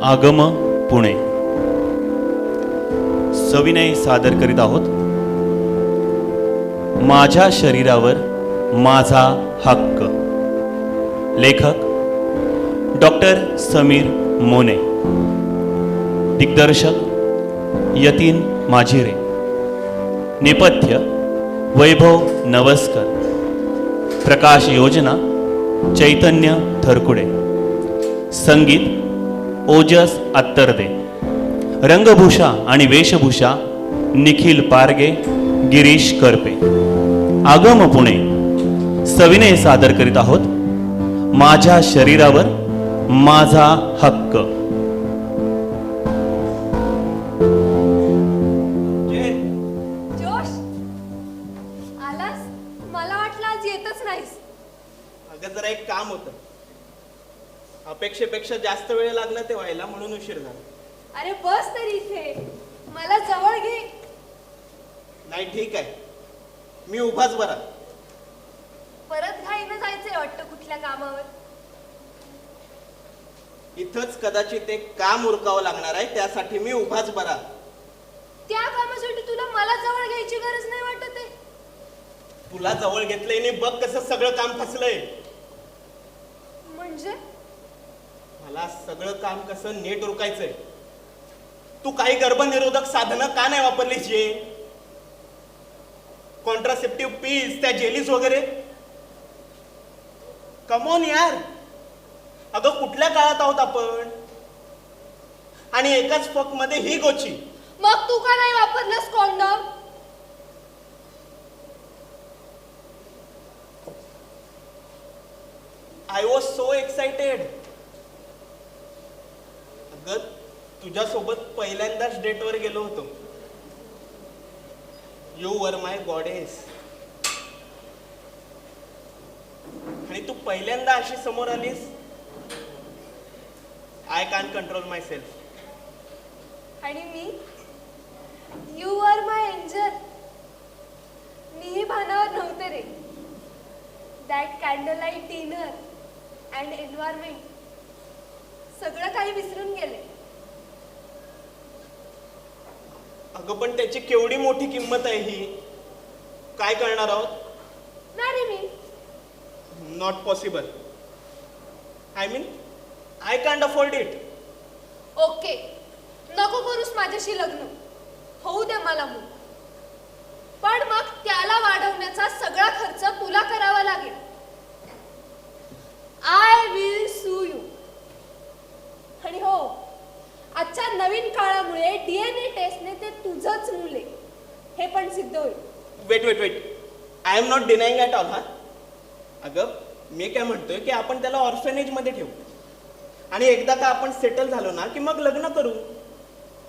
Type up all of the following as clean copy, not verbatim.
आगम पुणे सविनय सादर करीत आहोत माझ्या शरीरावर माझा हक्क. लेखक डॉक्टर समीर मोने. दिग्दर्शक यतीन माझिरे. नेपथ्य वैभव नवस्कर. प्रकाश योजना चैतन्य थरकुडे. संगीत ओजस अत्तरदे. रंगभूषा आणि वेशभूषा निखिल पारगे, गिरीश करपे. आगम पुणे सविनय सादर करीत आहोत माझ्या शरीरावर माझा हक्क. जोश, आलास? मला वाटलं आज येतच नाहीस. अगं जरा एक काम होतं. अपेक्षेपेक्षा जास्त वेळ लागला ते व्हायला, म्हणून उशीर झाला. अरे बस तरी इथे, मला जवळ घे. नाही ठीक आहे, मी उभाच बरा. परत घाईनं जायचंय वाटतं कुठल्या कामावर. इथंच कदाचित एक काम उरकावं लागणार आहे, त्यासाठी मी उभाच बरा. त्या कामासाठी तुला मला जवळ घ्यायची गरज नाही वाटत आहे. तुला जवळ घेतलंय आणि बघ कसं सगळं काम फसलंय. म्हणजे मला सगळं काम कसं नीट उरकायचंय. तू काही गर्भनिरोधक साधनं का नाही वापरलीस? जे कॉन्ट्रासेप्टिव्ह पील्स, त्या जेलीज वगैरे. कमॉन यार, अगं कुठल्या काळात आहोत आपण? आणि एकाच फक मध्ये ही गोची. मग तू का नाही वापरलंस condom? I was so excited. अगं तुझ्यासोबत पहिल्यांदाच डेटवर गेलो होतो. You were my goddess. आणि तू पहिल्यांदा अशी समोर आलीस. I can control myself. आणि मी यू आर माय एंजल. मीही भानावर नव्हते रे. That candle light dinner and environment, सगळं काही विसरून गेले. अगं पण त्याची केवढी मोठी किंमत आहे ही. काय करणार आहोत? नाही me not possible. I mean I can't afford it. Okay, नको करूस माझ्याशी लग्न. होऊ दे मला मूल, पण मग त्याला वाढवण्याचा सगळा खर्च तुला करावा लागेल. I will sue you. आणि हो, आजच्या नवीन काळामुळे डीएनए टेस्टने ते तुझंच मूल आहे हे पण सिद्ध होईल. Wait wait wait, I am not denying at all. हा अगं मी काय म्हणतोय की आपण त्याला ऑर्फनेज मध्ये ठेवू, आणि एकदा का आपण सेटल झालो ना की मग लग्न करू,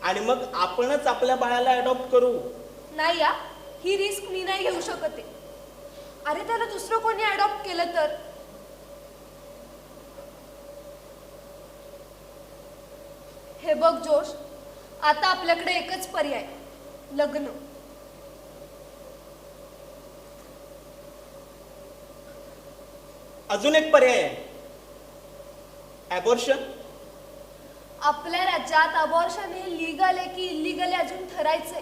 आणि मग आपणच आपल्या बाळाला अडॉप्ट करू. नाही या, ही रिस्क मी नाही घेऊ शकत आहे. अरे त्याला दुसरं कोणी अडॉप्ट केलं तर? हे बघ जोश, आता आपल्याकडे एकच पर्याय, लग्न. अजून एक पर्याय आहे, ॲबॉर्शन. आपल्या राज्यात अबॉर्शन हे लीगल आहे की इलिगल आहे अजून ठरायचंय,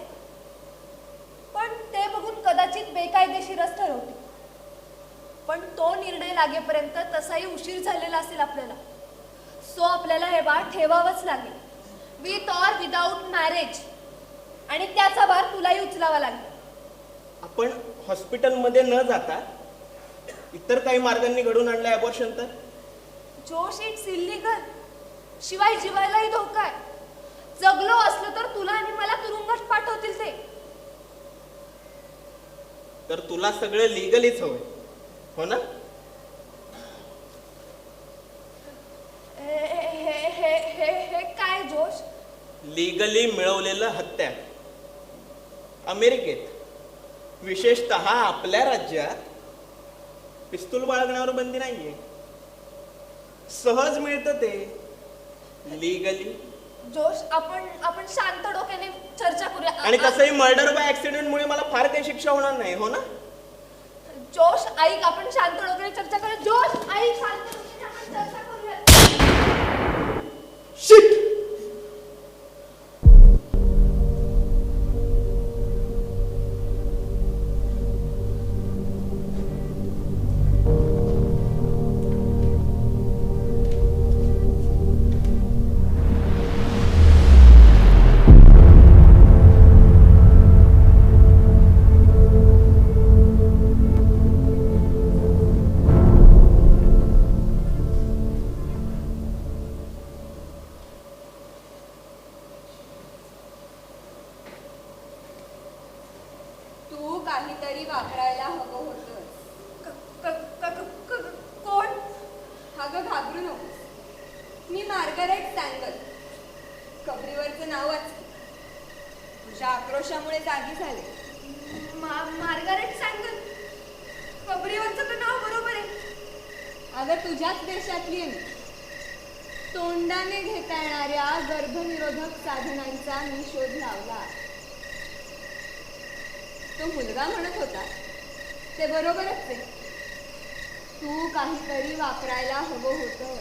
पण ते बघून कदाचित बेकायदेशीरच ठरवतील. पण तो निर्णय लागेपर्यंत तसाही उशीर झालेला असेल आपल्याला. सो आपल्याला हे बाळ ठेवावंच लागेल, विथ ऑर विदाउट मॅरेज. आणि त्याचा भार तुलाही उचलावा लागेल. आपण हॉस्पिटलमध्ये न जाता इतर काही मार्गांनी घडून आणलं ॲबॉर्शन तर? जोश, इट्स इलिगल. शिवाय जीवायलाही धोका आहे. जगलो असलो तर तुला आणि मला तुरुंगात पाठवतील ते. तर तुला सगळं लिगलीच हवंय, हो ना? हे काय जोश? लिगली मिळवलेलं हत्या. अमेरिकेत, विशेषतः आपल्या राज्यात पिस्तूल बाळगण्यावर बंदी नाहीये. सहज मिळतं ते लिगली. जोश, आपण शांत डोक्याने चर्चा करूया. आणि तसंही मर्डर बाय ऍक्सिडेंट मुळे मला फार काही शिक्षा होणार नाही, हो ना? जोश ऐक, आपण शांत डोक्याने चर्चा करूया. जोश ऐक, शांत डोक्याने आपण चर्चा करूया. शिट! काहीतरी वापरायला हवं होतं. कोण? अगं घाबरू नकोस. मी मार्गारेट सँगल. कबरीवरचं नाव वाचलं. तुझ्या आक्रोशामुळे जागी झाले. मार्गारेट सँगल. कबरीवरचं तर नाव बरोबर आहे. अगं तुझ्याच देशातली आहे मी. तोंडाने घेता येणाऱ्या गर्भनिरोधक साधनांचा मी शोध लावला. तो मुलगा म्हणत होता ते बरोबरच आहे. तू काहीतरी वापरायला हवं होतं.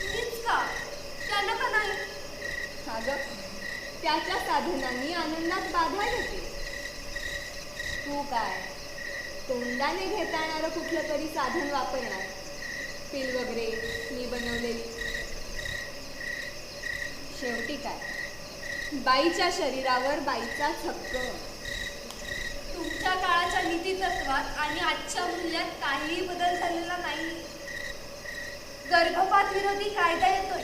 मीच का? त्यानं का नाही? अगं त्याच्या साधनांनी आनंदात बाधा येते. तू काय तोंडाने घेता येणारं कुठलं तरी साधन वापरणार. पिल वगैरे मी बनवलेली. शेवटी काय बाईच्या शरीरावर बाईचाच हक्क. तुमच्या काळाच्या नीती तत्वात आणि आजच्या मूल्यात काहीही बदल झालेला नाही. गर्भपात विरोधी कायदा येतोय.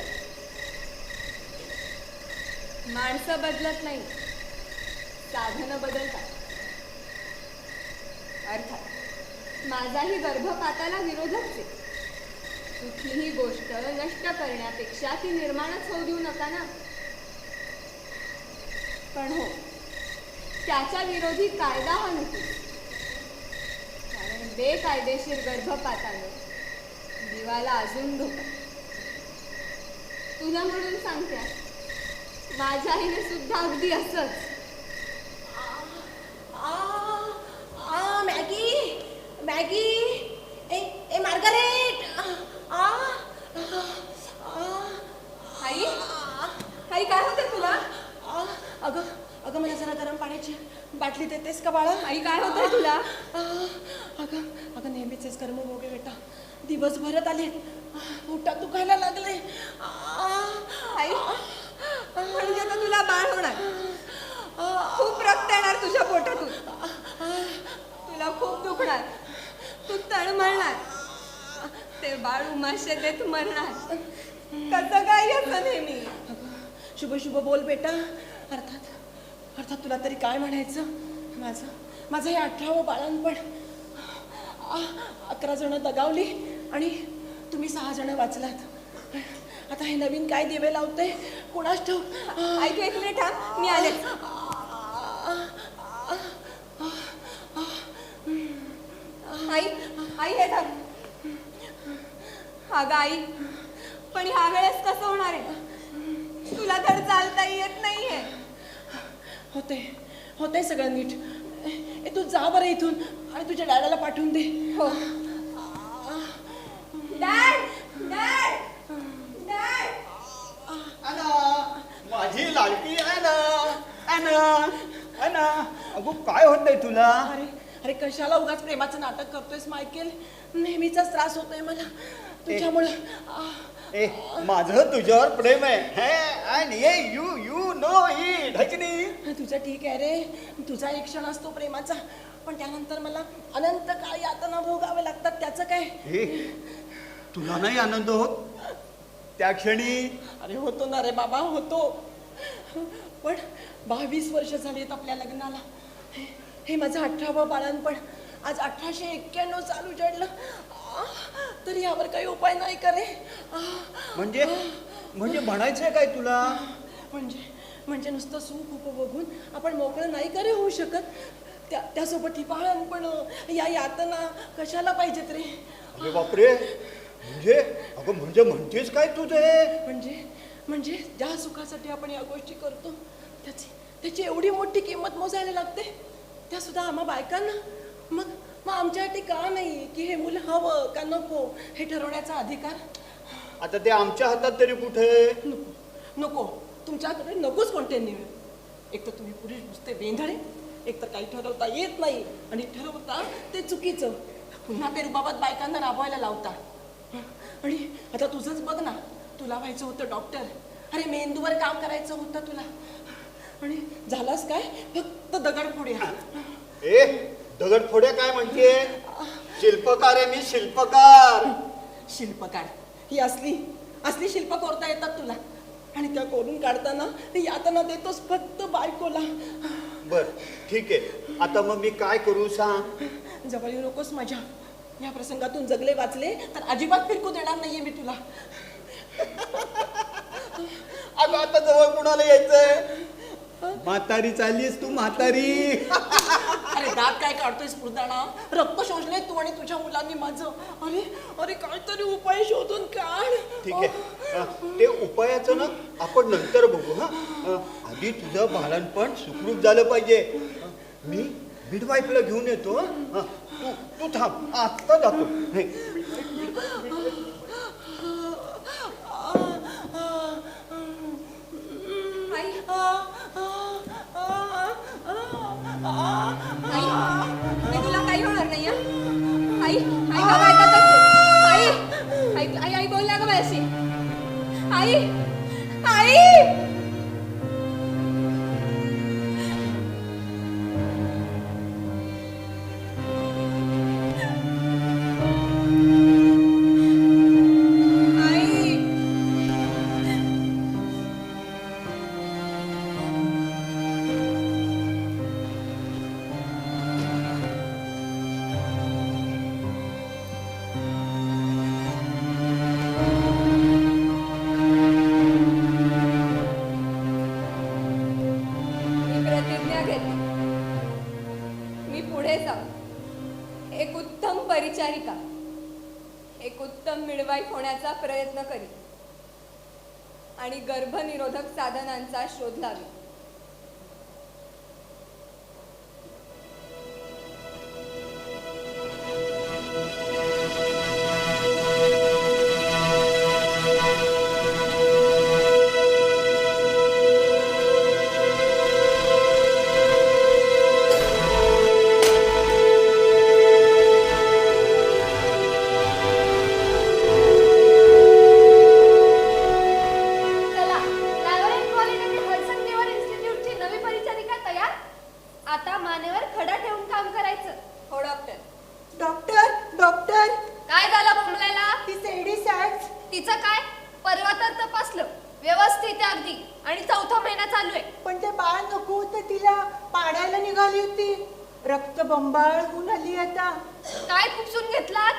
माणसं बदलत नाही, साधनं बदलतात. अर्थात माझाही गर्भपाताला विरोधच आहे. कुठलीही गोष्ट नष्ट करण्यापेक्षा ती निर्माणच होऊ देऊ नका ना. पण हो, त्याच्या विरोधी कायदा हा नको. कारण बेकायदेशीर गर्भपातानं जीवाला अजून धोका. तुला म्हणून सांगते, माझ्या आईने सुद्धा अगदी असंच. मॅगी मॅगी ए मार्गारेट. आई आई काय होतं तुला? अगं अगं मला जरा गरम पाण्याची बाटली देतेस का बाळा? आई काय होतंय तुला? अगं अगं नेहमीचेच कर्म भोगे बेटा. दिवसभरात आले, पोटात दुखायला लागले. आई म्हणजे आता तुला बाळ होणार. खूप रक्त येणार तुझ्या पोटातून. तुला खूप दुखणार. तू तळमळणार. ते बाळ उमाशे देत मरणार. कसं काय असं नेहमी? शुभ शुभ बोल बेटा. अर्थात अर्थात तुला तरी काय म्हणायचं. माझं हे 18वं बाळंतपण. 11 जण दगावली आणि तुम्ही 6 जण वाचलात. आता हे नवीन काय दिवे लावते कोणास ठाऊक. ऐक एक मिनिट थांब, मी आले. आई आई हे थांब. अगं आई, पण ह्या वेळेस कसं होणार आहे? तुला तर चालता येत नाहीये. होते सगळं नीट. ए तू जा बरं इथून आणि तुझ्या डॅडाला पाठवून दे. हो. Dad dad dad. माझी लाडकी अना अगो काय होतंय तुला? अरे कशाला उगाच प्रेमाचं नाटक करतोयस मायकेल. नेहमीचाच त्रास होतोय मला तुझ्यामुळं. ए माझं तुझ्यावर प्रेम आहे अँड यू नो इट हजनी. तुझं ठीक आहे रे. तुझा एक क्षण असतो प्रेमाचा, पण त्यानंतर मला अनंत काळ यातना भोगावे लागतात. त्याचं काय? हे तुला नाही आनंद होत त्या क्षणी? अरे होतो ना रे बाबा, होतो. पण 22 वर्ष झालीत आपल्या लग्नाला. हे माझं 18वं बाळंतपण आज 1891 चालू जडलं. तरी यावर काही उपाय नाही करे. म्हणजे म्हणायचंय काय तुला? म्हणजे नुसतं सुख उपभोगून आपण मोकळं नाही करे होऊ शकत. त्यासोबत ही बाळंतपण, या यातना कशाला पाहिजेत रे? अरे बापरे. म्हणतेस काय तुझे? म्हणजे ज्या सुखासाठी आपण या गोष्टी करतो त्याची एवढी मोठी किंमत मोजायला लागते. त्या सुद्धा आम्हा बायकांना. मग आमच्यासाठी का नाही की हे मुलं हवं का नको हे ठरवण्याचा अधिकार? आता ते आमच्या हातात तरी कुठे? नको तुमच्याकडे नकोच कोणते निर्णय. एक तर तुम्ही पुरुष नुसते वेंधळे, एक तर काही ठरवता येत नाही आणि ठरवता ते चुकीचं. पुन्हा ते रुबाबात बायकांना राबवायला लावता. आणि आता तुझंच बघ ना, तुला व्हायचं होतं डॉक्टर. अरे मेंदूवर काम करायचं होतं तुला आणि झालास काय फक्त दगडफोड्या. ए दगडफोड्या काय म्हणते? शिल्पकार आहे मी, शिल्पकार. ही असली शिल्प कोरता येतात तुला आणि त्या कोरून काढताना यातना देतोस फक्त बायकोला. बर ठीक आहे. आता मग मी काय करू सांग? जवळ येऊ नकोस माझ्या. या प्रसंगातून जगले वाचले तर अजिबात फिरकू देणार नाहीये मी तुला. अगं आता जवळ कुणाला यायचंय? म्हातारी चाललीस तू, म्हातारी. अरे दात काय काढतोय स्फुरदाणा? रक्त शोषले तू आणि तुझ्या मुलांनी माझं. अरे अरे काहीतरी उपाय शोधून काढ. ठीक आहे, ते उपायाचं ना आपण नंतर बघू. हा आधी तुझं बाळणपण सुखरूप झालं पाहिजे. मी मिडवाईफला घेऊन येतो. हा, तू थांब, आत्ता जातो. हे, आई आई तुला काही होणार नाही हं? आई आई बाबा ऐकतच आई आई आई आई बोल ना ग माझ्याशी. आई आई मी पुढे जाऊन एक उत्तम परिचारिका, एक उत्तम मिडवाईफ होण्याचा प्रयत्न करी आणि गर्भनिरोधक साधनांचा शोध लावी. बंबाळ होऊन आली आता. काय खुपसून घेतलात?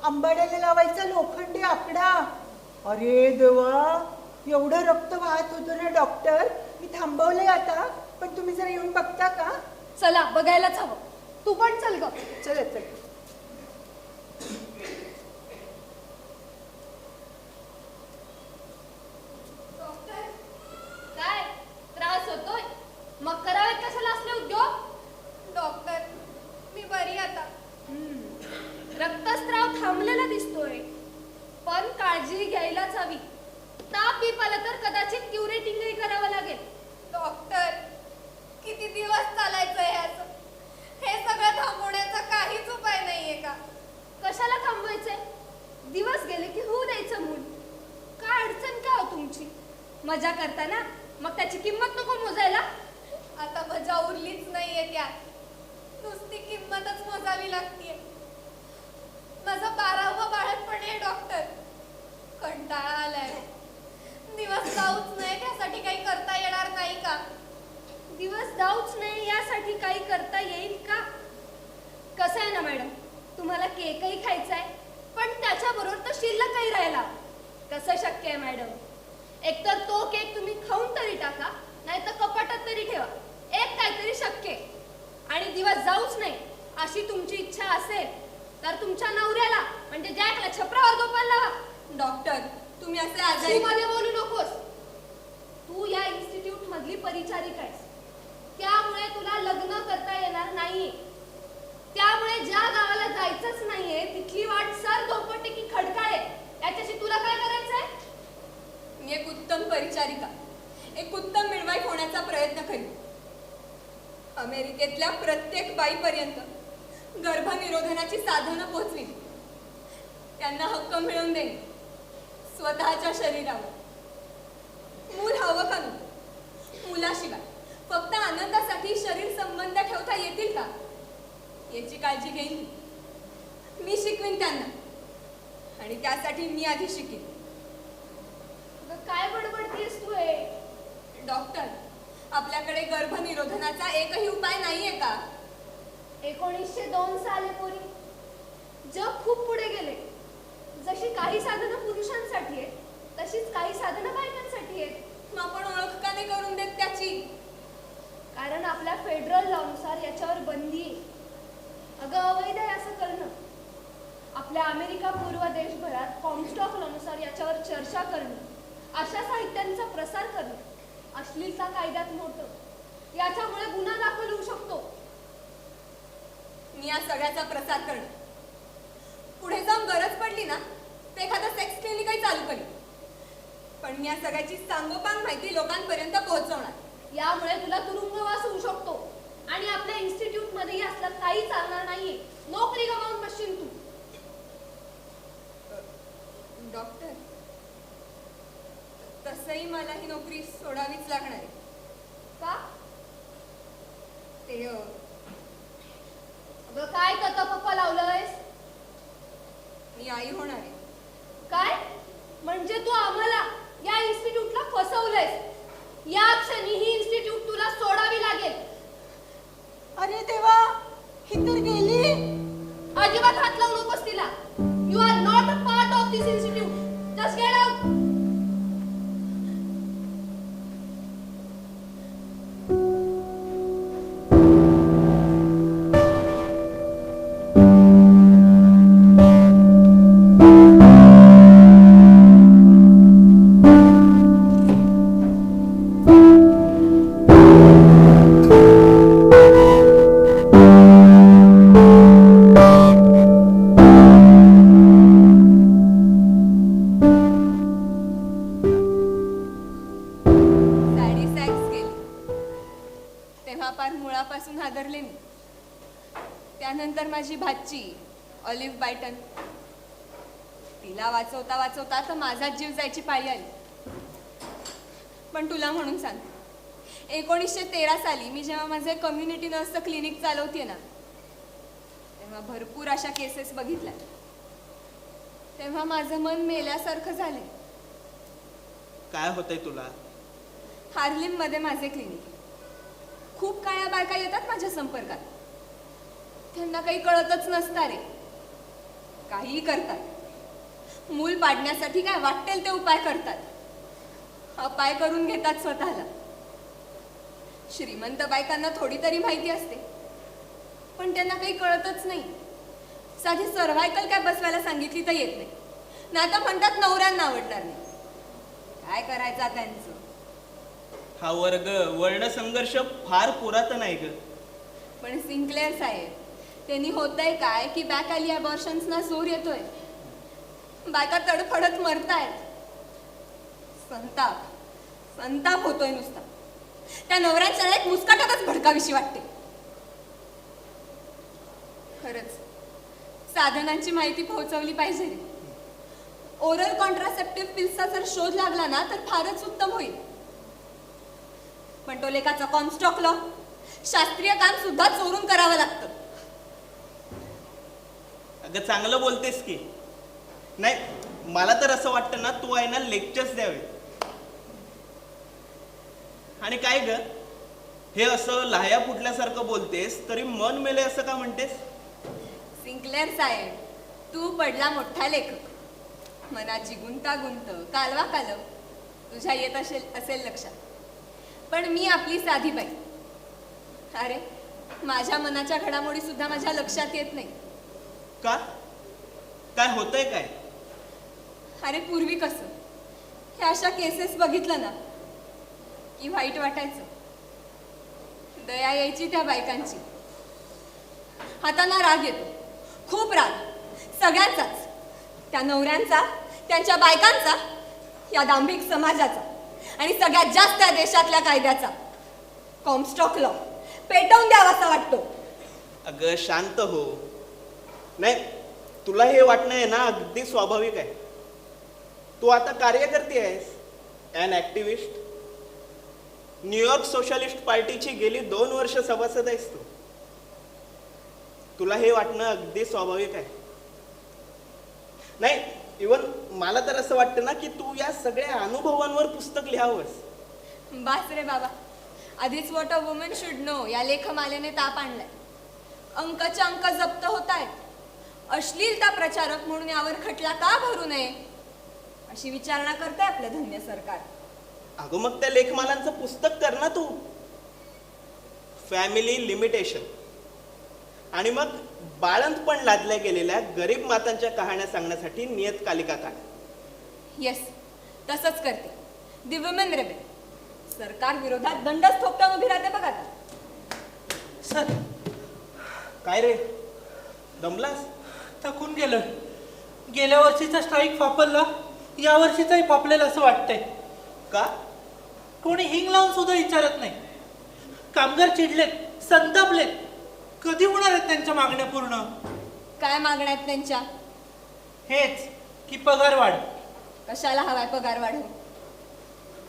आंबाड्याला लावायचा लोखंडी आकडा. अरे देवा, एवढं रक्त वाहत होतं ना डॉक्टर. मी थांबवलंय आता, पण तुम्ही जरा येऊन बघता का? चला, बघायलाच हवं. तू पण चल ग. चल चल. डॉक्टर, काय त्रास होतोय? मग करावेत कशाला असले उद्योग? डॉक्टर, मी बरी आता. रक्तस्राव थांबलेला दिसतोय, पण काळजी घ्यायलाच हवी. ताप बीप आला तर कदाचित क्युरेटिंगही करावं लागेल. डॉक्टर, किती दिवस चालायचं हे असं? हे सगळं थांबवण्याचा काहीच उपाय नाहीये का? कशाला थांबवायचंय? दिवस गेले की होऊ द्यायचं मूल. काय अडचण का हो तुमची? मजा करता ना, मग त्याची किंमत नको मोजायला? आता मजा उरलीच नाहीये त्यात. नुसती किंमतच मोजावी लागतीये. माझं 12वं बाळंतपण आहे डॉक्टर. कंटाळा आलाय. दिवस जाऊच नये त्यासाठी काही करता येणार नाही का? दिवस जाऊच नये यासाठी काही करता येईल का? कसं आहे ना मॅडम, तुम्हाला केकही खायचा आहे, पण त्याच्याबरोबर तर शिल्लकही राहिला. कसं शक्य आहे मॅडम? एकतर तो केक तुम्ही खाऊन तरी टाका, नाही तर कपाटात तरी ठेवा. एक काहीतरी शक्य आहे. आणि दिवस जाऊच नाही अशी तुमची इच्छा असेल तर तुमच्या नवऱ्याला म्हणजे जॅकला छपरावर झोपायला लावा. डॉक्टर, तुम्ही असे आजारी मध्ये बोलू नकोस. तू या इन्स्टिट्यूट मधली परिचारिका आहेस, त्यामुळे तुला लग्न करता येणार नाहीये. त्यामुळे ज्या गावाला जायचंच नाहीये तिथली वाट सर दोपटे की खडकाळे याच्याशी तुला काय करायचंय? मी एक उत्तम परिचारिका, एक उत्तम मिडवाईफ होण्याचा प्रयत्न करीन. अमेरिकेतल्या प्रत्येक बाईपर्यंत गर्भनिरोधनाची साधनं पोहोचवीन. त्यांना हक्क मिळवून देईन स्वतःच्या शरीरावर. मूल हवं का नको? मुलाशिवाय फक्त आनंदासाठी शरीर संबंध ठेवता येतील का याची काळजी घेईन मी. शिकवीन त्यांना, आणि त्यासाठी मी आधी शिकेन. काय बडबडतेस तू? डॉक्टर, आपल्याकडे गर्भनिरोधक साधनाचा एकही उपाय नाहीये का? 1902 साली पोरी, जग खूप पुढे गेले. जशी काही साधनं पुरुषांसाठी आहेत, तशीच काही साधनं बायकांसाठी आहेत. मग आपण ओळख का नाही करून देत त्याची? कारण आपल्या फेडरल लॉनुसार याच्यावर बंदी आहे. अगं, अवैध आहे असं करणं. आपल्या अमेरिका पूर्व देशभरात कॉमस्टॉक लॉनुसार याच्यावर चर्चा करणं, अशा साहित्यांचा प्रसार करणं, अश्लीलता कायद्यात नव्हतं. याच्यामुळे गुन्हा दाखल होऊ शकतो. मी या सगळ्याचा प्रसार करणं, पुढे जाऊन गरज पडली ना तर एखादं सेक्स क्लिनिकही चालू करेन. पण मी या सगळ्याची सांगोपांग माहिती लोकांपर्यंत पोहोचवणार. यामुळे तुला तुरुंगवास होऊ शकतो आणि आपल्या इन्स्टिट्यूट मध्ये असलं काही चालणार नाहीये. नोकरी गमावून बसशील तू. डॉक्टर, तसंही मला ही नोकरी सोडावीच लागणार आहे. का? ते अगं, काय तता पप्पा लावलंयस? मी आई होणार आहे. काय म्हणजे तू आम्हाला या इन्स्टिट्यूटला फसवलंयस? या क्षणी ही इन्स्टिट्यूट तुला सोडावी लागेल. अरे देवा, ही तर गेली. अजिबात हात लावू नकोस तिला. You are not a part of this institute. Just get out. मुळापासून हादरले मी. त्यानंतर माझी भाची ऑलिव्ह बायटन, तिला वाचवता वाचवता तर माझाच जीव जायची पाळी आली. पण तुला म्हणून सांगते, 1913 साली मी जेव्हा माझे कम्युनिटी नर्सचं क्लिनिक चालवते ना, तेव्हा भरपूर अशा केसेस बघितल्या. तेव्हा माझं मन मेल्यासारखं झालंय. काय होतंय तुला? हार्लिम मध्ये माझे क्लिनिक. खूप काळ्या बायका येतात माझ्या संपर्कात. त्यांना काही कळतच नसतं रे, काहीही करतात. मूल पाडण्यासाठी काय वाटेल ते उपाय करतात. अपाय करून घेतात स्वतःला. श्रीमंत बायकांना थोडी तरी माहिती असते, पण त्यांना काही कळतच नाही. साधी सर्व्हायकल काय बसवायला सांगितली तर येत नाही, ना तर म्हणतात नवऱ्यांना आवडणार नाही. काय करायचं त्यांचं? हा वर्ग वर्ण संघर्ष फार पुरातन आहे ग. पण सिंक्लेअर साहेब, त्यांनी होतंय काय की बॅक आली अबॉर्शन्सना जोर येतोय. बायका तडफडत मरतायत. संताप संताप होतोय नुसता. त्या नवऱ्यांच्या एक मुस्काटातच भडकाविषयी वाटते. खरंच साधनांची माहिती पोहोचवली पाहिजे रे. ओरल कॉन्ट्रासेप्टिव्ह पिल्सचा जर शोध लागला ना तर फारच उत्तम होईल. पण तो लेखाचा कॉमस्टॉक लॉ, शास्त्रीय काम सुद्धा चोरून करावं लागतं. अगं चांगलं बोलतेस की. नाही, मला तर असं वाटतं ना, तू आहे ना लेक्चर्स द्यावे. आणि काय ग, हे असं लाह्या फुटल्यासारखं बोलतेस तरी मन मेले असं का म्हणतेस? सिंक्लेअर साहेब, तू पडला मोठा लेखक. मनाची गुंतागुंत, कालवा कालव तुझ्या येत असेल लक्षात. पण मी आपली साधी बाई. अरे, माझ्या मनाच्या घडामोडी सुद्धा माझ्या लक्षात येत नाही. का? काय होतंय काय? अरे, पूर्वी कसं हे अशा केसेस बघितलं ना की वाईट वाटायचं. दया यायची त्या बायकांची. हातांना राग येतो, खूप राग, सगळ्यांचाच. त्या नवऱ्यांचा, त्यांच्या बायकांचा, या दांभिक समाजाचा, आणि सगळ्यात जास्त त्या देशातल्या कायद्याचा. कॉमस्टॉक लॉ पेटवून द्यावासा वाटतो. अगं शांत हो. नाही, तुला हे वाटणं आहे ना अगदी स्वाभाविक आहे. तू आता कार्यकर्ती आहेस, ॲन ॲक्टिव्हिस्ट. न्यूयॉर्क सोशलिस्ट पार्टीची गेली 2 वर्ष सभासद आहेस तू. तुला हे वाटणं अगदी स्वाभाविक आहे. नाही, इवन मला तर असं वाटतं ना की तू या सगळ्या अनुभवांवर पुस्तक लिहावंस. बास रे बाबा, आधीच what a woman should know या लेखमालेने ताप आणलाय. अंकचे अंक जप्त होत आहेत. अश्लीलता प्रचारक म्हणून यावर खटला का भरू नये अशी विचारणा करते आपलं धन्य सरकार. अगं मग त्या लेखमालांचं पुस्तक कर ना तू. Family limitation. आणि मग बाळंतपण लादल्या गेलेल्या गरीब मातांच्या कहाण्या सांगण्यासाठी नियतकालिका काढ. येस, तसंच करते. दि वुमेन रेबेल. सरकार विरोधात दंडच ठोकताना उभी राहते बघा. सर, काय रे, दमलास? थकून गेलोय. गेल्या वर्षीचा स्ट्राईक फापरला, या वर्षीचाही फापलेला असं वाटतंय. का? कोणी हिंग लावून सुद्धा विचारत नाही. कामगार चिडलेत, संतापलेत. कधी होणार आहेत त्यांच्या मागण्या पूर्ण? काय मागण्या आहेत त्यांच्या? हेच की पगार वाढ. कशाला हवाय पगार वाढवून?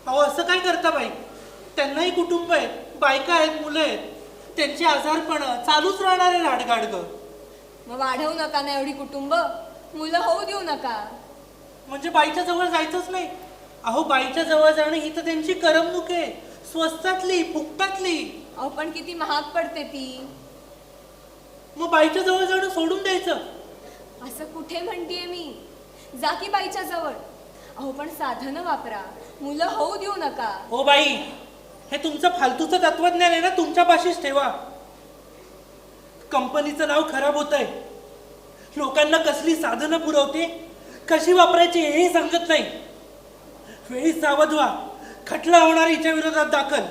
अहो असं काय करता बाई? त्यांनाही कुटुंब आहेत, बायका आहेत, मुलं आहेत. त्यांची आजारपण चालूच राहणार आहे राडगाडगं. मग वाढवू नका ना एवढी कुटुंब. मुलं होऊ देऊ नका. म्हणजे बाईच्या जवळ जायचंच नाही? अहो बाईच्या जवळ जाणं ही तर त्यांची करमणूक आहे, स्वस्तातली, फुकटातली. अहो पण किती महाग पडते ती. मग बाईच्या जवळ जाणं सोडून द्यायचं? असं कुठे म्हणतेय मी. जा की बाईच्या जवळ. अहो पण साधनं वापरा, मुलं होऊ देऊ नका. हो बाई, हे तुमचं फालतूचं तत्वज्ञान आहे ना, तुमच्यापाशीच ठेवा. कंपनीचं नाव खराब होत आहे. लोकांना कसली साधनं पुरवते, कशी वापरायची हेही समजत नाही. वेळी सावध व्हा. खटला होणार हिच्या विरोधात दाखल,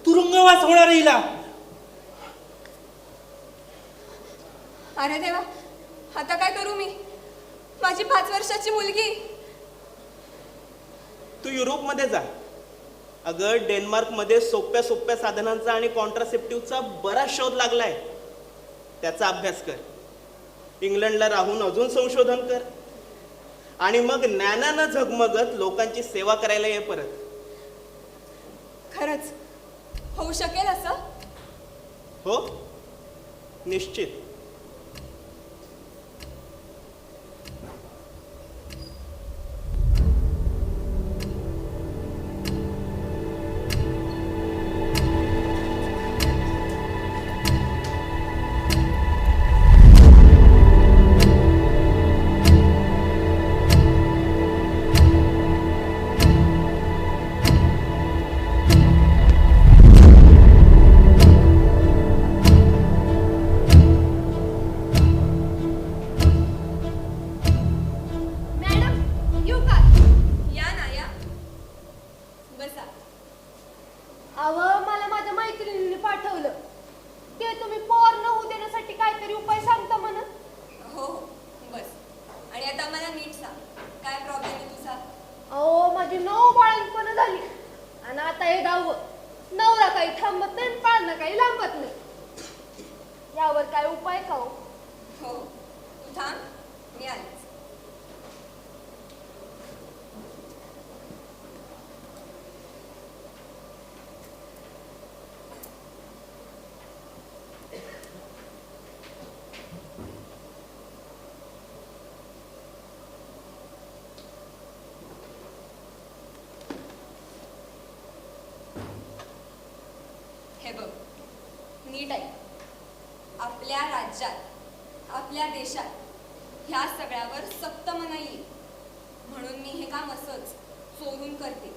तुरुंगवास होणार हिला. अरे देवा, आता काय करू मी? माझी 5 वर्षाची मुलगी. तू युरोपमध्ये जा. अगं डेन्मार्कमध्ये सोप्या सोप्या साधनांचा आणि कॉन्ट्रासेप्टिव्हचा बराच शोध लागलाय. त्याचा अभ्यास कर. इंग्लंडला राहून अजून संशोधन कर. आणि मग ज्ञानानं झगमगत लोकांची सेवा करायला ये परत. खरंच होऊ शकेल असं? हो, निश्चित. हे बघ, नीट आहे. आपल्या राज्यात, आपल्या देशात ह्या सगळ्यावर सक्त मनाई आहे. म्हणून मी हे काम असंच चोरून करते.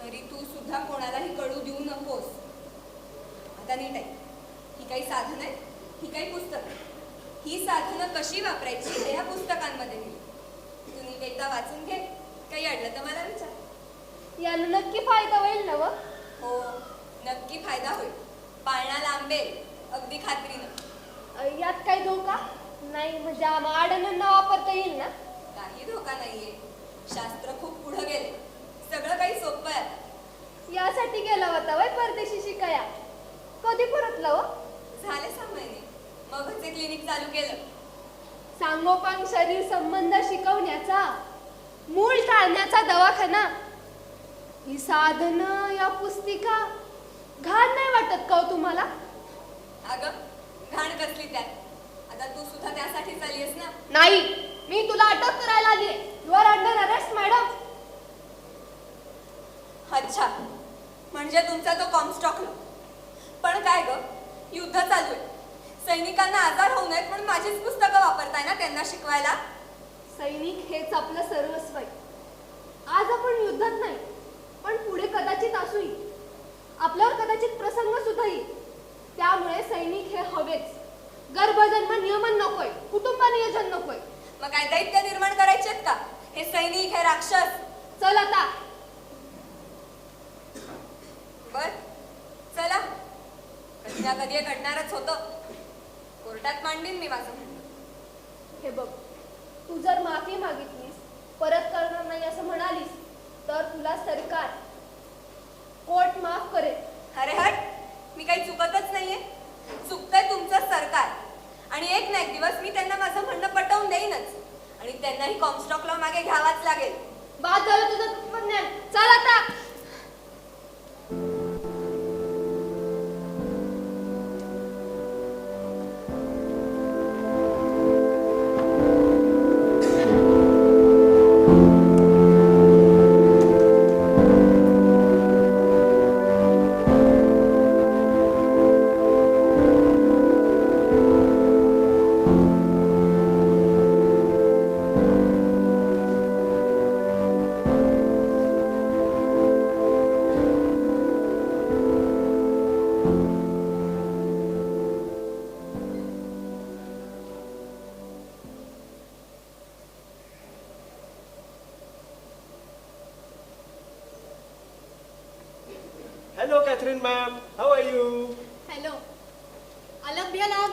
तरी तू सुद्धा कोणालाही कळू देऊ नकोस. आता नीट आहे. ही काही साधनं आहेत, ही काही पुस्तकं. ही साधनं कशी वापरायची हे ह्या पुस्तकांमध्ये दिली. तू नीट एकदा वाचून घे. काही अडलं तर मला विचार. यानं नक्की फायदा होईल ना? हो, नक्की फायदा होईल. पाळणा लांबेल, अगदी खात्रीनं. यात काही धोका नाही? म्हणजे अडण्यांना वापरता येईल ना? काही धोका नाहीये. शास्त्र खूप पुढे गेले. सगळं काही सोपं आहे. यासाठी गेला होता वय परदेशी शिकाया? कधी परतला हो? झाले 6 महिने. मगच हे क्लिनिक चालू केलं. सांगोपांग शरीर संबंध शिकवण्याचा, मूळ टाळण्याचा दवाखाना. ही साधनं, या पुस्तिका घाण नाही वाटत का हो तुम्हाला? अगं, घाण कसली त्यात? आता तू सुद्धा त्यासाठीच आलीयस ना? नाही, मी तुला अटक करायला आलीये. You are under arrest madam. अच्छा, म्हणजे तुमचा तो कॉमस्टॉक पण काय ग, युद्ध चालू आहे. सैनिकांना आजार होऊ नयेत म्हणून माझीच पुस्तकं वापरताय ना त्यांना शिकवायला. सैनिक हेच आपलं सर्वस्व आहे. आज आपण युद्धात नाही, पण पुढे कदाचित असूही. आपल्यावर कदाचित प्रसंग सुद्धा येईल. त्यामुळे सैनिक हे हवेच. गर्भजन्म नियमन नकोय, कुटुंब नियोजन नकोय. मग काय दैत्य निर्माण करायचे का हे सैनिक, हे राक्षस? चल आता. बर चला, कधी ना कधी हे घडणारच होतं. कोर्टात मांडीन मी माझं म्हणणं. हे बघ, तू जर माफी मागितलीस, परत करणार नाही असं म्हणालीस, तर तुला सरकार कोर्ट माफ करेल. अरे हट, मी काही चुकतच नाहीये. चुकतंय तुमचं सरकार. आणि एक ना एक दिवस मी त्यांना माझं म्हणणं पटवून देईनच. आणि त्यांनाही कॉम्स्टॉक लॉ मागे घ्यावाच लागेल. बाद झालं तुझं तत्वज्ञान. चल आता. Hello, Catherine ma'am. How are you? Hello, अलग भी अलग.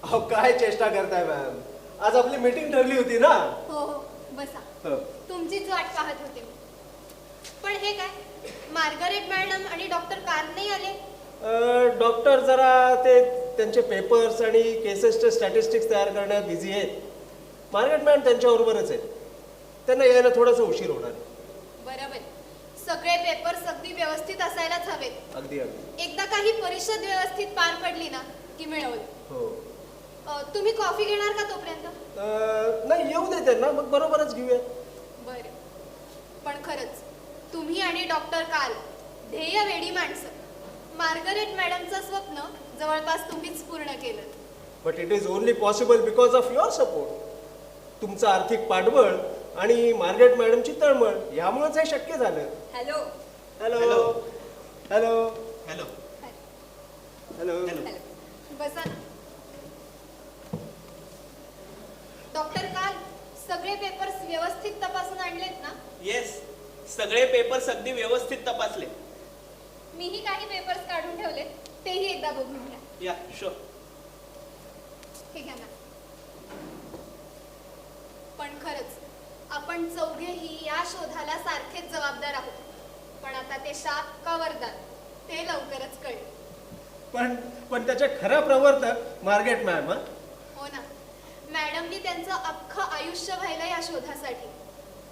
अहो काय चेष्टा करताय मॅम? आज आपली मीटिंग ठरली होती ना? हो हो, बसा. हो. तुमचीच वाट पाहत होते मी. पण हे काय, मार्गारेट मॅडम आणि डॉक्टर कार नाही आले? डॉक्टर जरा ते त्यांचे पेपर्स आणि केसेसचे स्टॅटिस्टिक्स तयार करण्यात बिझी आहेत. मार्गारेट मॅम त्यांच्याबरोबरच आहेत. त्यांना यायला थोडासा उशीर होणार आहे. बरोबर. सगळे पेपर्स अगदी व्यवस्थित असायलाच हवेत. अगदी अगदी. एकदा काही परिषद व्यवस्थित पार पडली ना की मिळवलं. हो. तुम्ही कॉफी घेणार का तोपर्यंत? नाही, येऊ दे त्यांना, मग बरोबरच घेऊया. बरं. पण खरंच तुम्ही आणि डॉक्टर काल ध्येय वेडी माणसं. मार्गारेट मॅडमचं स्वप्न जवळपास तुम्हीच पूर्ण केलं. But it is only possible because of your support. तुमचं आर्थिक पाठबळ आणि मार्गारेट मॅडमची तळमळ यामुळेच हे शक्य झालं. Hello hello hello hello. Hello. बसा ना. डॉक्टर काल सगळे पेपर्स व्यवस्थित तपासून आणलेत ना? येस, सगळे पेपर्स अगदी व्यवस्थित तपासले. मीही काही पेपर्स काढून ठेवले, तेही एकदा बघून घ्या. या शुअर. हे घ्या ना. पण खरंच आपण चौघेही या शोधाला सारखेच जबाबदार आहोत. पण आता ते शाप का वरदान ते लवकरच कळेल. पण त्याचे खरा प्रवर्तक मार्गारेट मॅम. हो ना. मॅडमनी त्यांचं अख्खं आयुष्य व्हायला या शोधासाठी.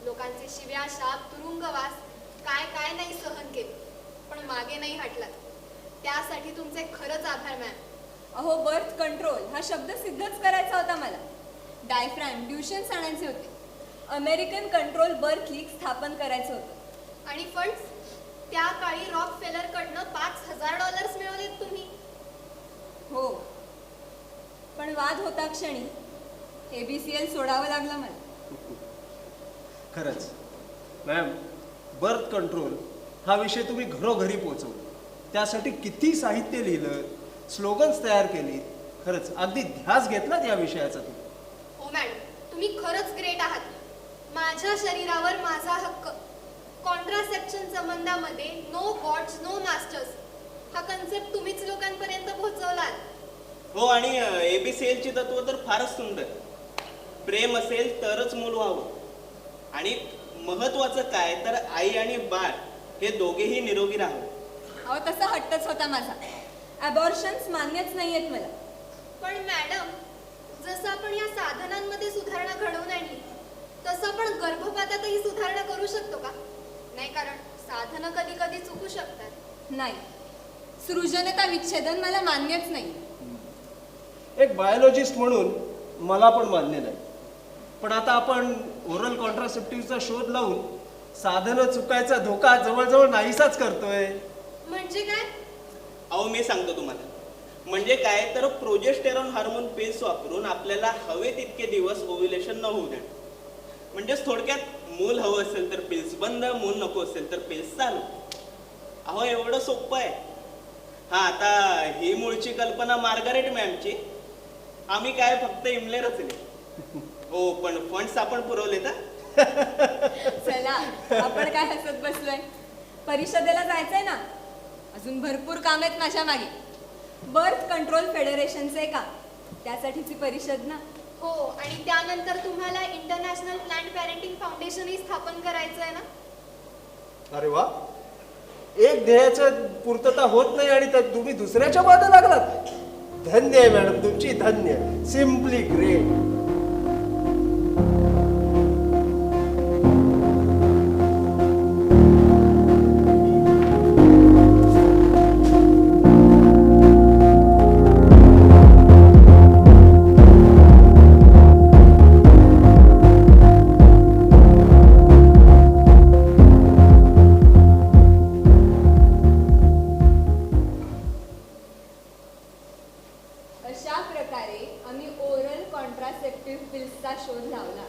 लोकांचे शिव्या, शाप, तुरुंगवास, काय काय नाही सहन केले, पण मागे नाही हटलात. त्यासाठी तुमचे खरंच आभार मॅम. अहो, बर्थ कंट्रोल हा शब्द सिद्धच करायचा होता मला. डायफ्रॅम, ड्युशन्स आणायचे होते. अमेरिकन कंट्रोल बर्थ लीग स्थापन करायचं होतं. आणि फंड्स? त्या काळी रॉकफेलरकडनं $5,000 मिळवलेत तुम्ही. हो, पण वाद होता क्षणी ABCL सोडावं लागलं मला. खरंच मॅम, बर्थ कंट्रोल हा विषय तुम्ही घरोघरी पोहोचवला. त्यासाठी किती साहित्य लिहिलं, स्लोगन्स तयार केली. खरंच अगदी ध्यास घेतलात या विषयाचा तुम्ही. हो मॅडम, तुम्ही खरंच ग्रेट आहात. माझ्या शरीरावर माझा हक्क, कॉन्ट्रासेप्शन संबंधामध्ये नो गॉड्स नो मास्टर्स हा कन्सेप्ट तुम्हीच लोकांपर्यंत पोहोचवलात. हो, आणि ABCL ची तत्व तर फारच सुंदर. प्रेम असेल तरच मूल व्हावं. आणि महत्वाचं काय तर आई आणि बाळ हे दोघेही निरोगी राहावे. अहो, तसा हट्टच होता माझा. अबॉर्शन्स मान्यच नाहीयेत मला. पण मॅडम, जसं आपण या साधनांमध्ये सुधारणा घडवून आणली, तसं आपण गर्भपातातही सुधारणा करू शकतो का? नाही, कारण साधनं कधी कधी चुकू शकतात. नाही, सृजनता विच्छेदन मला मान्यच नाही. एक बायोलॉजिस्ट म्हणून मला पण मान्य नाही. पण आता आपण ओरल कॉन्ट्रासेप्टिव्हचा शोध लावून साधनं चुकायचा धोका जवळजवळ नाहीसाच करतोय. म्हणजे काय? अहो मी सांगतो तुम्हाला, म्हणजे काय तर प्रोजेस्टेरॉन हार्मोन पिल्स वापरून आपल्याला हवे तितके दिवस ओव्ह्युलेशन न होऊ देणं. म्हणजेच थोडक्यात मूल हवं असेल तर पिल्स बंद, मूल नको असेल तर पिल्स चालू. अहो एवढं सोपं आहे. हा आता ही मूळची कल्पना मार्गारेट मॅमची, आम्ही काय फक्त इमले रचले. हो पण फंड्स आपण पुरवले तर. चला आपण काय हसत बसलोय, परिषदेला जायचंय ना, अजून भरपूर काम आहेत माझ्या मागे. बर्थ कंट्रोल फेडरेशनचे का, त्यासाठीची परिषद ना. हो, आणि त्यानंतर तुम्हाला इंटरनॅशनल प्लॅन्ड पॅरेंटिंग फाउंडेशनही स्थापन करायचं आहे ना. अरे वा, एक ध्येयाचं पूर्तता होत नाही आणि त्यात तुम्ही दुसऱ्याच्या मागे लागलात. धन्य आहे मॅडम तुमची, धन्य, सिम्पली ग्रेट. अशा प्रकारे आम्ही ओरल कॉन्ट्रासेप्टिव्ह पिल्सचा शोध लावला.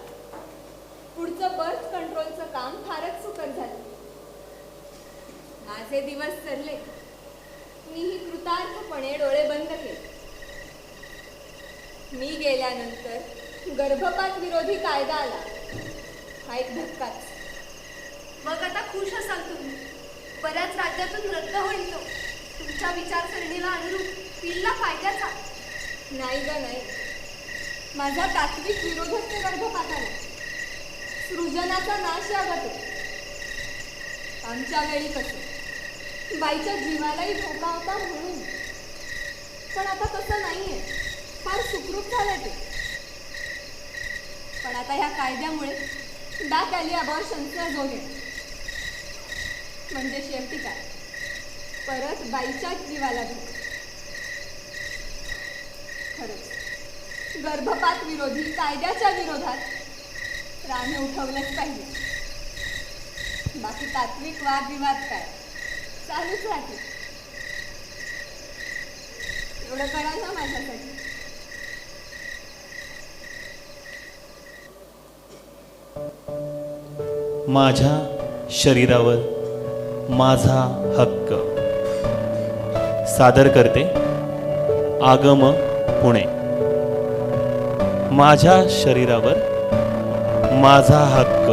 पुढचं बर्थ कंट्रोलचं काम फारच सुकर झालं. माझे दिवस सरले, मीही कृतार्थपणे डोळे बंद केले. मी गेल्यानंतर गर्भपात विरोधी कायदा आला. हा एक धक्काच. मग आता खुश असाल तुम्ही, बऱ्याच राज्यातून रद्द होईल तो. तुमच्या विचारसरणीला अनुरूप पिल्ला फायद्याचा. नाही ग नाही, माझा तात्विक विरोधच ते गर्भपाताला. सृजनाचा नाश यावं तो. आमच्या वेळी कसं बाईच्या जीवालाही धोका होता म्हणून, पण आता तसं नाहीये. फार सुखरूप झालं ते. पण आता ह्या कायद्यामुळे बॅक आली अबॉर्शनचा जोगे. म्हणजे शेवटी काय, परत बाईच्याच जीवाला धोका. खरंच गर्भपात विरोधी कायद्याच्या विरोधात राणे उठवलंच पाहिजे. बाकी तात्विक वादविवाद काय चालूच राहते. एवढं करा ना माझ्यासाठी. माझ्या शरीरावर माझा हक्क सादर करते आगम पुणे. माझ्या शरीरावर माझा हक्क.